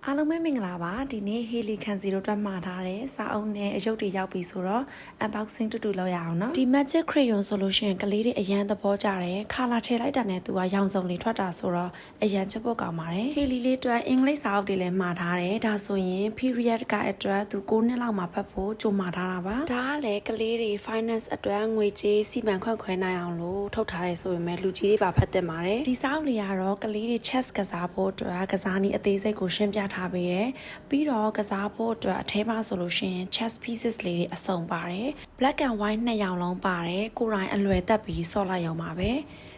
အားလုံးပဲမင်္ဂလာပါဒီနေ့ Haley ခန်းစီတို့အတွက်မှာထားတဲ့စာအုပ်နဲ့အရုပ်တွေရောက်ပြီဆိုတော့ unboxing တူတူလုပ်ရအောင်နော်ဒီ magic crayon ဆိုလို့ရှိရင်ကလေးတွေအရန်သဘောကျတယ်ခါလာချဲလိုက်တာနဲ့သူကရောင်စုံလေးထွက်တာဆိုတော့အရန်ချစ်ဖို့ကောင်းပါတယ် Haley လေးအတွက်အင်္ဂလိပ်စာအုပ်တွေလည်းမှာထားတယ်ဒါဆိုရင် period ကအတွက်သူ9နှစ်လောက်မှာဖတ်ဖို့ကြိုမှာထားတာပါဒါကလည်းကလေးတွေ finance အတွက်ငွေကြေးစီမံခန့်ခွဲနိုင်အောင်လို့ထုတ်ထားတယ်ဆိုပေမဲ့လူကြီးတွေပါဖတ်တင်ပါတယ်ဒီစာအုပ်လေးကတော့ကလေးတွေ chess ကစားဖို့အတွက်ကစားနည်းအသေးစိတ်ကိုရှင်းပြထားပေးတယ်ပြီးတော့ကစားဖို့အတွက်အထဲမှာဆိုလို့ရှိရင် chess pieces လေးတွေအစုံပါတယ် black and white နှစ်ရောင်လုံးပါတယ်ကိုယ်တိုင်အလွယ်တက်ပြီးဆော့လိုက်ရုံပါပဲ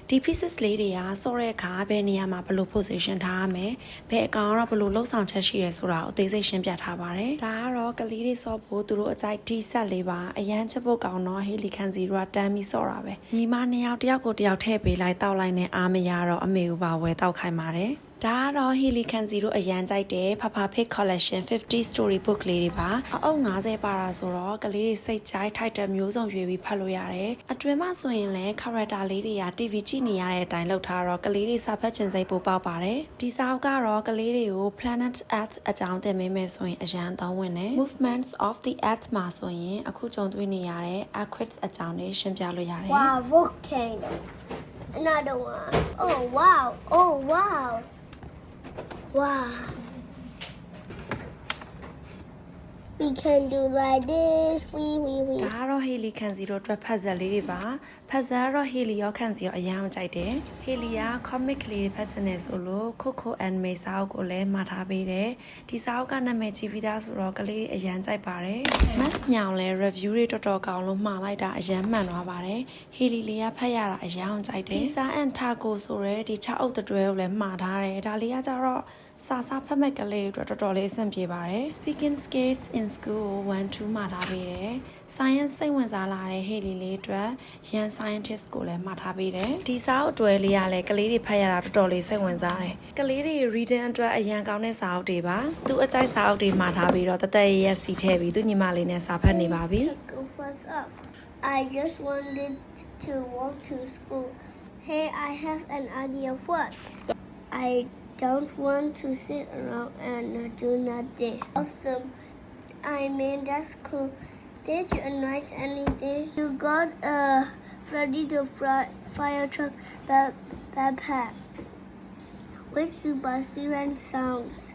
ဒီ pieces လေးတွေကဆော့တဲ့အခါဘယ်နေရာမှာဘယ်လို position ထားရမလဲဘယ်အကောင်ကတော့ဘယ်လိုလှုပ်ဆောင်ချက်ရှိရဲဆိုတာကိုအသေးစိတ်ရှင်းပြထားပါတယ်ဒါကတော့ကလေးတွေဆော့ဖို့သူတို့အကြိုက် D set လေးပါအရန်ချစ်ဖို့ကောင်းတော့ Haley ခန်းစီတို့ကတန်းပြီးဆော့တာပဲညီမနှစ်ယောက်တယောက်ကိုတယောက်ထည့်ပေးလိုက်တောက်လိုက်နဲ့အားမရတော့အမေကပါဝယ်တောက်ခိုင်းပါတယ်ဒါကတော့ Haley ခန်းစီတို့အရန်ကြိုက်တဲ့ Papa Pig Collection 50 story book လေးတွေပါအုပ်90ပါတာဆိုတော့ကလေးတွေစိတ်ကြိုက် title မျိုးစုံရွေးပြီးဖတ်လို့ရတယ်အတွင်းမှာဆိုရင်လည်း character လေးတွေက TV ကြည့်နေရတဲ့အတိုင်းလုပ်ထားတော့ကလေးတွေစာဖတ်ခြင်းစိတ်ပိုပေါက်ပါတယ်ဒီစာအုပ်ကတော့ကလေးတွေကို Planet Earth အကြောင်းသင်ပေးမယ်ဆိုရင်အရန်သုံးဝင်တယ် Movements of the Earth မှာဆိုရင်အခုကြုံတွေ့နေရတဲ့ Aquarids အကြောင်းလေးရှင်းပြလို့ရတယ် Wow, volcano. Another one. Oh wow. Oh wow. Wow. We can do like this. We. ဒါကတော့ Haley ခန်းစီတို့အတွက် puzzle လေးတွေပါ puzzle ကတော့ Haley ရောခန်းစီရောအရန်ကြိုက်တယ် Haley က comic လေးတွေဖတ်နေဆိုလို့ Coco anime စာအုပ်ကိုလည်းမှာထားပေးတယ်ဒီစာအုပ်ကနာမည်ကြီးပြီးသားဆိုတော့ကလေးတွေအရန်ကြိုက်ပါတယ် Mass မြောင်လည်း review တွေတော်တော်ကောင်းလို့မှာလိုက်တာအရန်မှန်သွားပါတယ် Haley လေးကဖတ်ရတာအရန်ကြိုက်တယ် Pizza and Taco ဆိုရဲဒီ6အုပ်တွဲကိုလည်းမှာထားတယ်ဒါလေးကကြတော့စာဖတ်မဲ့ကလေးတွေတော်တော်လေးအဆင်ပြေပါတယ် Speaking Skates in School 1-2မှာထားပေးတယ် Science စိတ်ဝင်စားလာတဲ့ Haley လေးအတွက် Young Scientist ကိုလည်းမှာထားပေးတယ်ဒီစာအုပ်တွဲလေးကလည်းကလေးတွေဖတ်ရတာတော်တော်လေးစိတ်ဝင်စားတယ်ကလေးတွေ reading အတွက်အရန်ကောင်းတဲ့စာအုပ်တွေပါသူအကြိုက်စာအုပ်တွေမှာထားပြီးတော့တသက်ရစီထည့်ပြီးသူညီမလေးနဲ့စာဖတ်နေပါပြီ What's up? I just wanted to walk to school. Hey, I have an idea. What? I don't want to sit around and do nothing. Awesome. I mean, that's cool. Did you analyze anything? You got a Freddy the Fire Truck backpack with super siren sounds.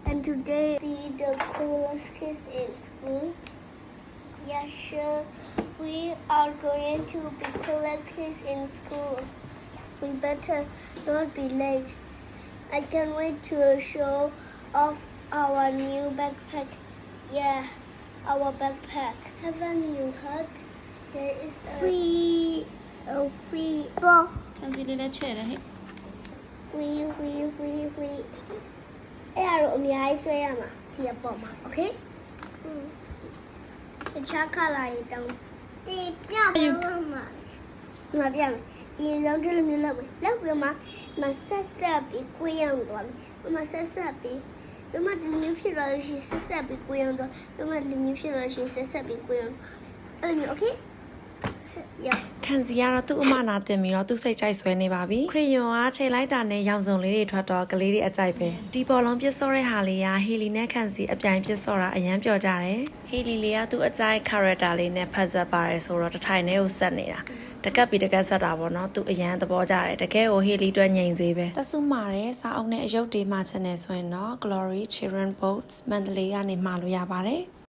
And today be the coolest kids in school. Yeah, sure. We are going to be coolest kids in school. We better not be late. I can't wait to show off our new backpack. Yeah, our backpack. Haven't you heard? There is a free ball. ခန်းစီလေးနဲ့ချဲ့တယ်ဟဲ့ We. အဲ့ဒါတော့အများကြီးဆွဲရမှာဒီအပေါ်မှာ okay? တခြား color တွေတောင်းတင်ပြပေးမှာမပြမယ်အရင်ဆုံးဒီလိုမျိုးလုပ်မယ်လုပ်ပြီးမှမဆက်ပြီးကိုရအောင်သွားမယ်မဆက်ပြီးဒီမှာဒီမျိုးဖြစ်တော့ရှိဆက်ပြီးကိုရအောင်တော့ဒီမှာဒီမျိုးဖြစ်တော့ရှိဆက်ပြီးကိုရအောင်အဲ့လိုမျိုး okay? ခန်းစီကတော့သူ့အမနာတင်ပြီးတော့သူ့စိတ်ကြိုက်ဆွဲနေပါပြီခရီယွန်ကချိန်လိုက်တာနဲ့ရောင်စုံလေးတွေထွက်တော့ကလေးတွေအကြိုက်ပဲဒီဘောလုံးပြစ်စောတဲ့ဟာလေးက Haley နဲ့ခန်းစီအပြိုင်ပြစ်စောတာအရန်ပျော်ကြတယ် Haley လေးကသူ့အကြိုက် character လေးနဲ့ဖတ်ဆက်ပါတယ်ဆိုတော့တစ်ထိုင်နဲ့ကိုဆက်နေတာတကက်ပြီးတကက်ဆက်တာပေါ့နော်သူအရန်သဘောကျတယ်တကယ်ကို Haley အတွက်ငြိမ်စေပဲတဆုမာတဲ့စာအုပ်နဲ့အယုတ်တွေမှာချင်နေဆိုရင်တော့ Glory Children Books မန္တလေးကနေမှာလို့ရပါတယ်